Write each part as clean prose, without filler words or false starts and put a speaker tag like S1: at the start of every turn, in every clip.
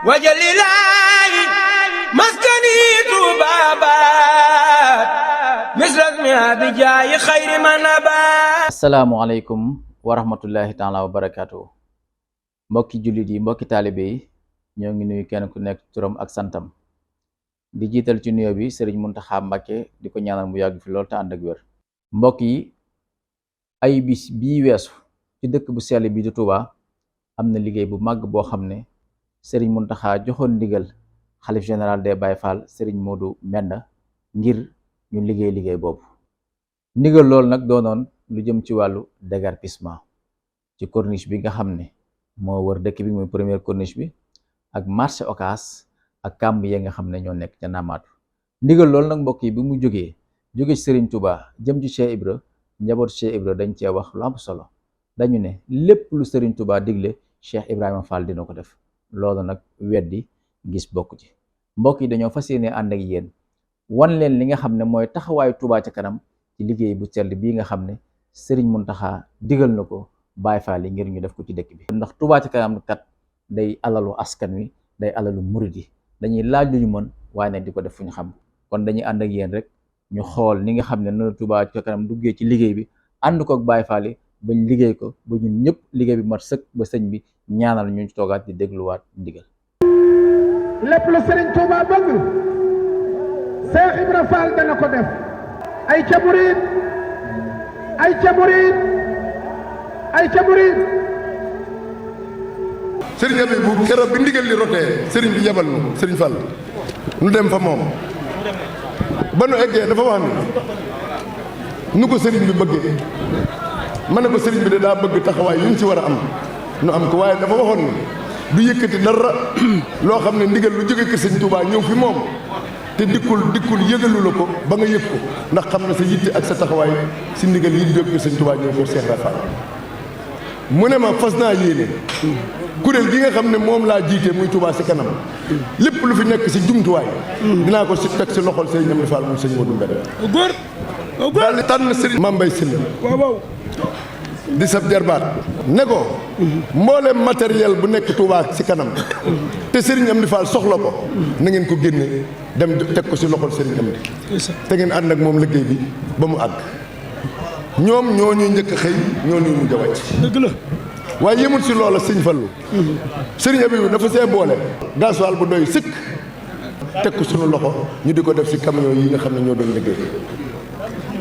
S1: wajalilaayi maskani tuubaabaat misrasmi abijaayi xayri manabaat.
S2: asalaamualeykum wa rahmatullahi taala wa barakaatu. mbokki jullit yi, mbokki taalibe yi, ñoo ngi nuyu kenn ku nekk turam ak santam, di jiital ci nuyoo bi Sëriñ Muntaxa Mbàkke di ko ñaanal mu yàgg fi lool te ànd ak wér. mbokk yi, ay bis bii weesu ci dëkk bu sell bi di Touba am na liggéey bu màgg boo xam ne Sëriñ Muntaxa joxoon ndigal xalif général des Baye Fall Sëriñ Modou Mbenda ngir ñu liggéey boobu. ndigal loolu nag doonoon lu jëm ci wàllu déguerpissement ci corniche bi nga xam ne moo wër dëkk bi muy première corniche bi ak marché Ocass ak kàmb yi nga xam ne ñoo nekk ca Namaatu. ndigal loolu nag mbokk yi bi mu jóge ci Serigne Touba jëm ci Cheikh Ibra, njaboot Cheikh Ibra dañ cee wax lu am solo. dañu ne lépp lu Serigne Touba digle Cheikh Ibrahima Fall dina ko def. loolu nag weddi gis bokk ci. mbokk yi dañoo fas yéene ànd ak yéen wan leen li nga xam ne mooy taxawaayu Touba ca kanam ci liggéey bu sell bii nga xam ne Serigne Muntaxa digal na ko Baye Fall yi ngir ñu def ko ci dëkk bi. ndax Touba ca kanam kat day alalu askan wi, day alalu murid yi, dañuy laaj lu ñu mën waaye nag di ko def fu ñu xam. kon dañuy ànd ak yéen rek ñu xool ni nga xam ne noonu Touba ca kanam duggee ci liggéey bi ànd ko ak Baye Fall yi bañ liggéey ko ba ñun ñëpp liggéey bi mat sëkk ba sëñ bi ñaanal ñu toogaat di dégluwaat ndigal.
S3: lépp lu Serigne Touba bëgg Cheikh Ibra Fall dana ko def. ay ca murid ay ca murid ay ca murid.
S4: Serigne Abibou keroog bi ndigal li rotee Serigne bi yebal nu Serigne Fall nu dem fa moom ba nu eggee dafa wax ni nu ko Serigne bi bëggee ma ne ko Serigne bi de daa bëgg taxawaay yu ñu ci war a am nu am ko, waaye dafa waxoon ni du yëkkati dara loo xam ne ndigal lu jóge kër Serigne Touba ñëw fi moom te dikkul yëgalu la ko ba nga yëg ko, ndax xam na sa yitte ak sa taxawaay si ndigal yi jóge kër Serigne Touba ñëw ko Cheikh Ibra Fall. mu ne ma fas naa yéene kuréel gi nga xam ne moom laa jiite muy Touba si kanam lépp lu fi nekk si jumtuwaay dinaa ko si teg si loxol Serigne Amdi Fall moom Serigne Modou Mbenda. daal di tànn Serigne Mame Mbaye Sylla di sab jarbaat ne ko mboolem matériel bu nekk Touba si kanam te Serigne Amdi Fall soxla ko na ngeen ko génne dem teg ko si loxol Serigne Amdi te ngeen ànd ak moom liggéey bi ba mu àgg. ñoom ñoo ñuy njëkk a xëy ñoo ñuy mujj a wàcc. dëgg la. waaye yemul si loola sëñ Fallu Serigne Abibou dafa see boole gasoil bu doy sëkk teg ko sunu loxo ñu di ko def si camion yi nga xam ne ñoo doon liggéey.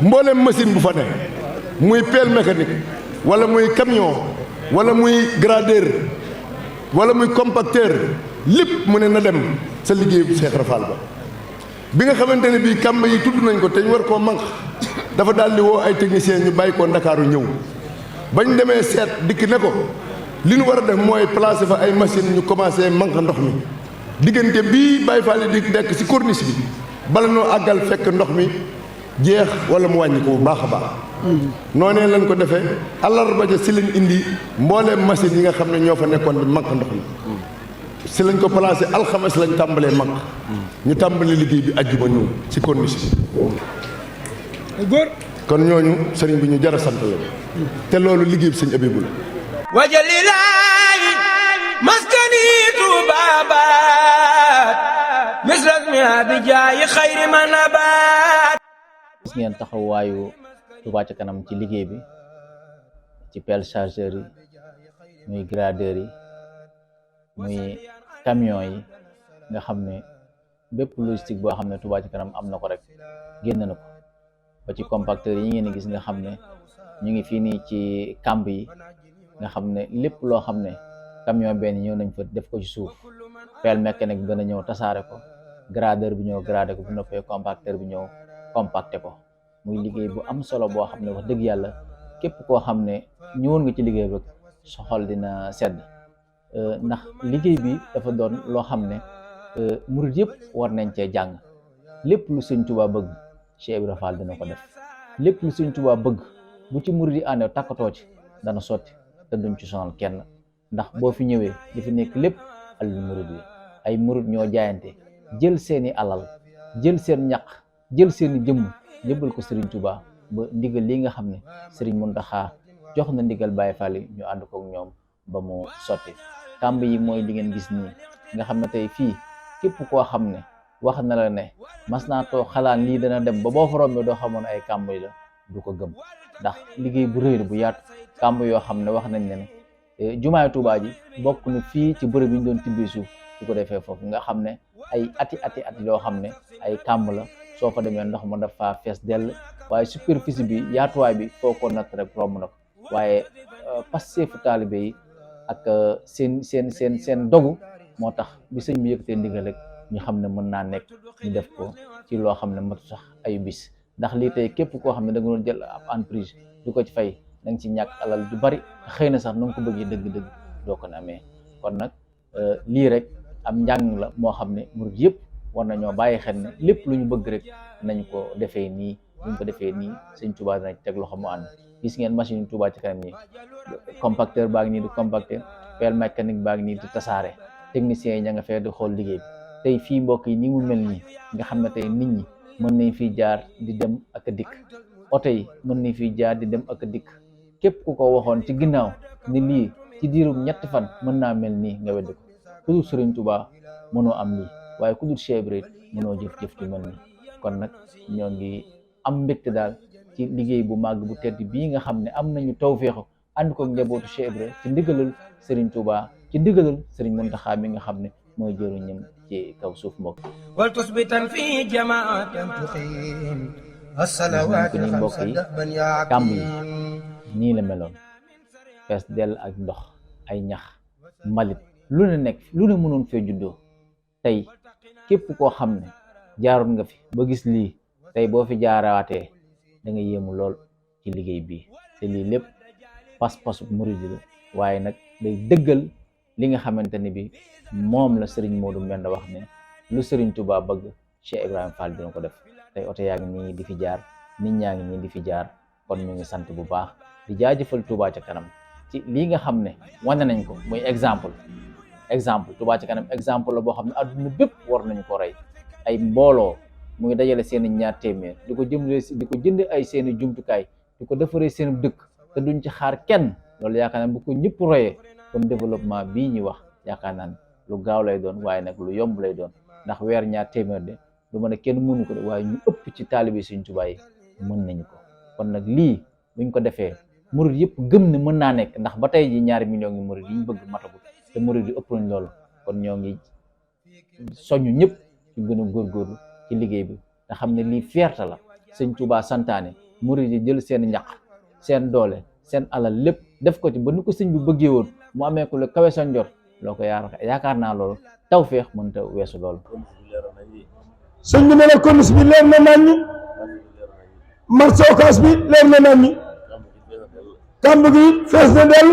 S4: mboolem machine bu fa ne muy pelle mécanique wala muy camion wala muy gradeur wala muy compacteur lépp mu ne na dem sa liggéey bu Cheikh Ibra Fall ba. bi nga xamante ne bii kàmb yi tudd nañ ko te ñu war koo manq dafa daal di woo ay techniciens ñu bàyyi ko Ndakaaru ñëw bañ demee seet dikk ne ko li ñu war a def mooy placer fa ay machine ñu commencé manq ndox mi diggante bii Baye Fall yi di nekk si corniche bi bala noo àggal fekk ndox mi jeex wala mu wàññi ko bu baax a baax. noonee lañ ko defee àllarba ja si lañ indi mbooleem machine yi nga xam ne ñoo fa nekkoon di manq ndox mi si lañ ko placé alxames lañ tàmbalee manq ñu tàmbali liggéey bi àjjuma ñëw si corniche bi. kon ñooñu sëriñ bi ñu jar a sant la te loolu liggéey bi sëñ Abibou la.
S1: wajalilaayi maskani tuubaabaat misrasmi abijaayi xayri manabaat.
S2: gis ngeen taxawaayu Touba ca kanam ci liggéey bi ci pelle chargeur yi muy gradeur yi muy camion yi nga xam ne bépp logistique boo xam ne Touba ca kanam am na ko rek génn na ko ba ci compacteur yi ngeen gis nga xam ne ñu ngi fii nii ci kàmb yi nga xam ne lépp loo xam ne camion benn ñëw nañ fa def ko ci suuf, pelle mécanique bi dana ñëw tasaare ko, gradeur bi ñëw gradé ko bu noppee compacteur bi ñëw compacté ko. muy liggéey bu am solo boo xam ne wax dëgg yàlla képp koo xam ne ñëwoon nga ci liggéey rek sa xol dina sedd ndax liggéey bi dafa doon loo xam ne murid yëpp war nañ cee jàng. lépp lu Sëñ Tuubaa bëgg Cheikh Ibra Fall dina ko def, lépp lu Sëñ Tuubaa bëgg bu ci murid yi àndee takkatoo ci dana sotti te duñ ci sonal kenn, ndax boo fi ñëwee li fi nekk lépp alal murid yi ay murid ñoo jaayante jël seeni alal, jël seen ñaq, jël seeni jëmm jëbbal ko Serigne Touba ba ndigal li nga xam ne Serigne Mountakha jox na ndigal Baye Fall yi ñu ànd kook ñoom ba mu sotti. kàmb yi mooy li ngeen gis nii nga xam ne tey fii képp koo xam ne wax na la ne mas naa toog xalaat lii dana dem ba boo fa rombee doo xamoon ay kàmb yi la du ko gëm ndax liggéey bu rëy bu yaatu kàmb yoo xam ne wax nañ ne jumaay Tuubaa ji bokk na fii ci bërëb yi ñu doon tibbee suuf du ko defee foofu nga xam ne ay ati yoo xam ne ay kàmb la soo fa demee ndox ma dafa fees dell waaye superficie bi yaatuwaay bi foo ko natt rek romb na ko waaye passeefu taalibe yi ak seen dogu moo tax bi sëñ bi yëkkatee ndigal rek ñu xam ne mën naa nekk ñu def ko ci loo xam ne matu sax ay bis ndax lii tey képp koo xam ne da nga doon jël ab entreprise du ko ci fay da nga ci ñàkk alal ju bari xëy na sax na nga ko bëggee dëgg-dëgg doo ko ne amee kon nag lii rek am njàng la moo xam ne murid yëpp war nañoo bàyyi xel ne lépp lu ñu bëgg rek nañ ko defee nii buñ ko defee nii sëñ Touba dinañ teg loxo mu ànd gis ngeen machine Touba ci kanam yi compacteur baa ngi nii di compacter pelle mécanique baa ngi nii di tasaare techniciens yi ña nga fee di xool liggéey bi tey fii mbokk yi ni mu mel nii nga xam ne tey nit ñi mën nañ fiy jaar di dem ak a dikk oto yi mën nañ fiy jaar di dem ak a dikk képp ku ko waxoon ci ginnaaw ni lii ci diirum ñetti fan mën naa mel nii nga wedd ko ku dul Sëriñ Touba mënoo am lii waaye ku dul Cheikh Ibra mënoo jëf-jëf ci mel nii kon nag ñoo ngi am mbégte daal ci liggéey bu màgg bu tedd bii nga xam ne am nañu tawféexu ànd ko njabootu Cheikh Ibra ci ndigalal Sëriñ Touba ci ndigalal Sëriñ Muntaxa mi nga xam ne mooy jëruñam ci kaw suuf mbokk
S1: wal tusbitan fi jamaatin tuqim as-salawat
S2: ni mbokk yi kàmb yi nii la meloon fees dell ak ndox ay ñax mbalit lu ne nekk lu ne mënoon fee juddoo tey képp koo xam ne jaaroon nga fi ba gis lii tey boo fi jaarawaatee da nga yéemu lool ci liggéey bi te lii lépp pas-pasu murid la waaye nag day dëggal li nga xamante ne bi moom la Serigne Modou Mbenda wax ne lu Serigne Touba bëgg Cheikh Ibrahima Fall dina ko def tey oto yaa ngi nii di fi jaar nit ñaa ngi nii di fi jaar kon ñu ngi sant bu baax di jaajëfal Touba ca kanam ci lii nga xam ne wane nañ ko muy exemple Touba ca kanam exemple la boo xam ne adduna bépp war nañu ko rey ay mbooloo muy dajale seeni ñaar téeméer di ko jënd ay seeni jumtukaay di ko defaree seen dëkk te duñ ci xaar kenn loolu yaakaar naa bu ko ñëpp royee kon développement bii ñuy wax yaakaar naa lu gaaw lay doon waaye nag lu yomb lay doon ndax weer ñaar téeméer de du mën a kenn mënu ko de waaye ñu ëpp ci taalibe Sëriñ Tuubaa yi mën nañu ko kon nag lii buñ ko defee murid yëpp gëm ne mën naa nekk ndax ba tey ji 2 millions yi murid yi ñu bëgg matagul te murid yi ëpp nañ loolu kon ñoo ngi soñu ñëpp ci gën a góorgóorlu ci liggéey bi nga xam ne lii fierté la Sëriñ Tuubaa santaane murid yi jël seen ñaq seen doole seen alal lépp def ko ci ba ni ko sëñ bi bëggee woon mu amee ko lu kawe sa njort loo ko yaakaar naa loolu tawfeex mënta weesu loolu.
S3: sëñ bi ne la corniche bi leer na naññi marché Ocass bi leer na naññi kàmb gi fees na dell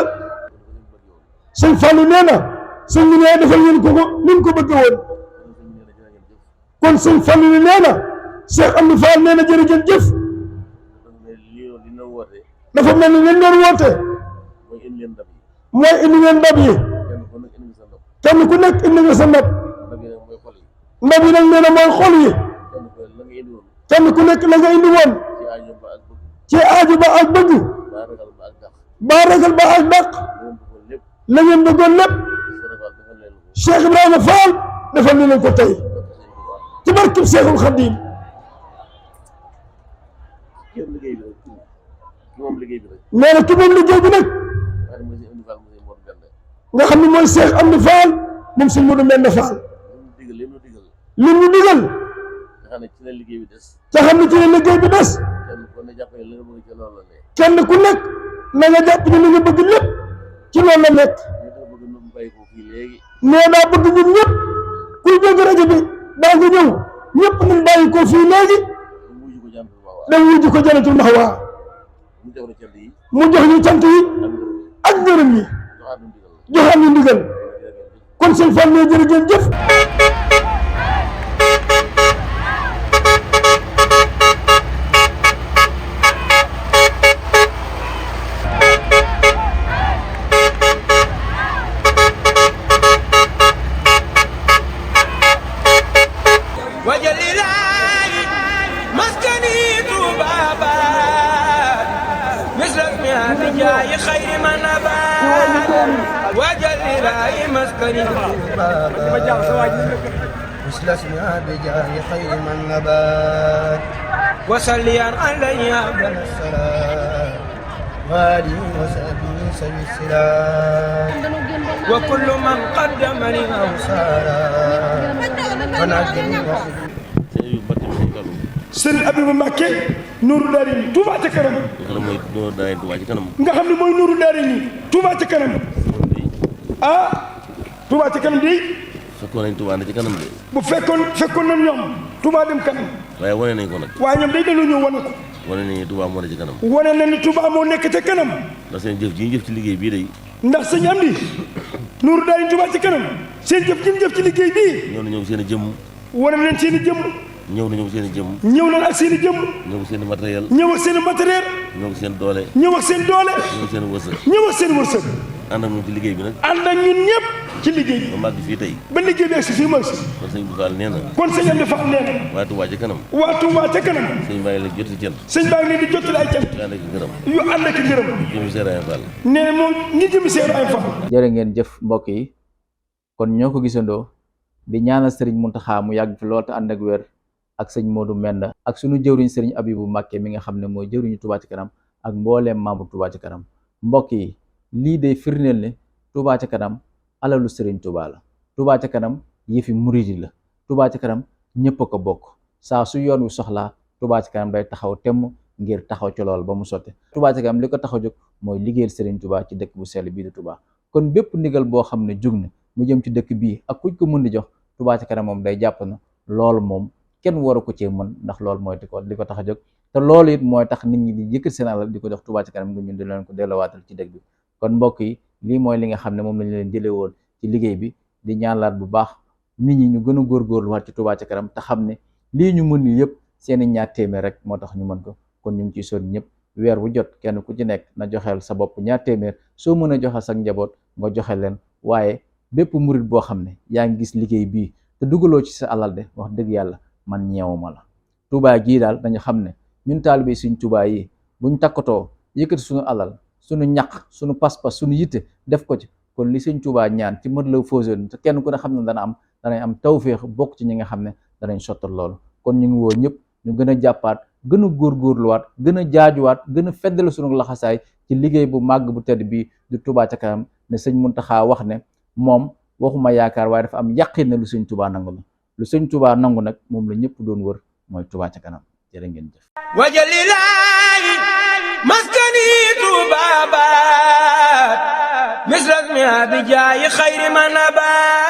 S3: sëñ Fallou nee na sëñ bi nee defal ngeen ko ni ko bëggee woon kon sëñ Fallou nee na Cheikh Amdi Fall nee na jërëjëf jëf dafa mel ni leen doon woote mooy indi ngeen ndab yi kenn ku nekk indi nga sa ndab ndab yi nag nee na mooy xol yi kenn ku nekk la nga indi woon ci aaju ba ak bëgg ba ragal ba ak dàq la ngeen bëggoon lépp Cheikh Ibrahima Fall defal ni leen ko tey ci barkib Cheikhul Khadim nee na ki moom liggéey bi nag nga xam ne mooy Cheikh Amdi Fall moom Sëñ Modou Mbenda Fall lim ñu digal te xam ne ci la liggéey bi des kenn ku nekk na nga jàpp ne li nga bëgg lépp ci loolu la nekk nee daa bëgg ñun ñëpp kuy dégg rajo bi daa nga ñëw ñëpp nañ bàyyi ko fii léegi dem wujji ko Jannatul Mahwa mu jox ñu cant yi ak ngërëm yi joxaat ñu ndigal kon sëñ Fall ne jërëjëf jëf
S1: wajalilaay maskani Tuubaa misras mi abi jaayi xayri man abaat wajalilaay maskani بابا مثل اسمها بجاه خير من نبات وصليا علي أفضل الصلاة وآله وصحبه سوي السلام وكل من قدمني أوصالا ونجني وخذ
S3: Serigne Abibou Mbacké Nourou Darayni Touba ca kanam. nga xam ne mooy Nourou Darayni Touba ca kanam. ah Touba ca kanam de.
S5: fekkoon nañ Touba ne ci kanam de.
S3: bu fekkoon nañ ñoom Touba dem kanam.
S5: waaye wane nañ ko nag.
S3: waaye ñoom day dañoo ñëw wane ko.
S5: wane nañ ni Touba moo ne ci kanam.
S3: wane nañ ni Touba moo nekk ca kanam.
S5: ndax seen jëf ji ñu jëf ci liggéey bii day.
S3: ndax sëñ am di Nourou Darayni Touba ca kanam seen jëf ji ñu jëf ci liggéey bii.
S5: ñëw na ñëw seen i jëmm.
S3: wane nañ seen i jëmm.
S5: ñëw na ñëw seen i jëmm.
S3: ñëw nañ ak seen i jëmm.
S5: ñëw ak seen i matériel.
S3: ñëw ak seen i matériel.
S5: ñëw ak seen doole.
S3: ñëw ak seen doole.
S5: ñëw ak seen wërsëg.
S3: ñëw ak seen wërsëg.
S5: ànd ak ñun ci liggéey bi nag.
S3: ànd ak ñun ñëpp ci liggéey bi.
S5: ba màgg fii tey.
S3: ba liggéey bi ak si fii mooy si.
S5: kon sëñ Abdou Fall nee na.
S3: kon sëñ Amdi Fall nee na.
S5: waa Touba ca kanam.
S3: waa Touba ca kanam.
S5: sëñ baa ngi leen jot ci cant.
S3: sëñ baa ngi leen di jottali ay cant.
S5: yu ànd ak ngërëm.
S3: yu ànd ak ngërëm.
S5: jëmi Serigne Fall.
S3: nee na moom ñi jëmi Serigne Fall.
S2: jërë ngeen jëf mbokk yi kon ñoo ko gisandoo di ñaanal sëriñ Mountakha mu yàgg fi lool te ànd ak wér ak sëñ Modou Menda ak sunu jëwriñ sëriñ Abibou Mbacké mi nga xam ne mooy jëwriñu Touba ca kanam ak mbooleem membre Touba ca kanam mbokk yi lii day firndeel ne Touba ca kanam alalu sëriñ Touba la Touba ca kanam yëfi muridi la Touba ca kanam ñëpp a ko bokk saa su yoon wi soxlaa Touba ca kanam day taxaw temm ngir taxaw ci lool ba mu sotte Touba ca kanam li ko tax a jóg mooy liggéeyal sëriñ Touba ci dëkk bu sell bii di Touba kon bépp ndigal boo xam ne jóg na mu jëm ci dëkk bii ak kuñ ko mën di jox Touba ca kanam moom day jàpp na loolu moom kenn waru ko cee mën ndax loolu mooy li ko tax a jóg te loolu it mooy tax nit ñi di yëkkat seen alal di ko jox Touba ca kanam ngir ñun di leen ko dellowaatal ci dëkk bi kon mbokk yi lii mooy li nga xam ne moom lañu leen jëlee woon ci liggéey bi di ñaanlaat bu baax nit ñi ñu gën a góorgóorluwaat ci Touba ca kanam te xam ne lii ñu mën ni yëpp seeni ñaar téeméer rek moo tax ñu mën ko kon ñu ngi ciy sonn ñëpp weer wu jot kenn ku ci nekk na joxeel sa bopp ñaar téeméer soo mën a joxeel sa njaboot nga joxe leen waaye bépp murit boo xam ne yaa ngi gis liggéey bii te dugaloo ci sa alal de wax dëgg yàlla man ñeewuma la Touba gii daal dañu xam ne ñun taalibe suñ Touba yi buñ takkatoo yëkkati suñu alal suñu ñaq suñu pas-pas suñu yitte def ko ci kon li suñ Touba ñaan ci mët la fauseune te kenn ku ne xam ne danañ am tawféex bokk ci ñi nga xam ne danañ sottal loolu kon ñu ngi woo ñëpp ñu gën a jàppaat gën a góorgóorluwaat gën a jaajuwaat gën a feddale suñu laxasaay ci liggéey bu màgg bu tedd bii di Touba ca kanam ne sëñ Mountakha wax ne moom waxuma yaakaar waaye dafa am yàqin ne lu sëñ Touba nangu la lu sëñ Touba nangu nag moom la ñëpp doon wër mooy Touba ca kanam jërë ngeen jëf
S1: wajalilaayi maskani Touba baat misras mi abijaayi xayri man abaat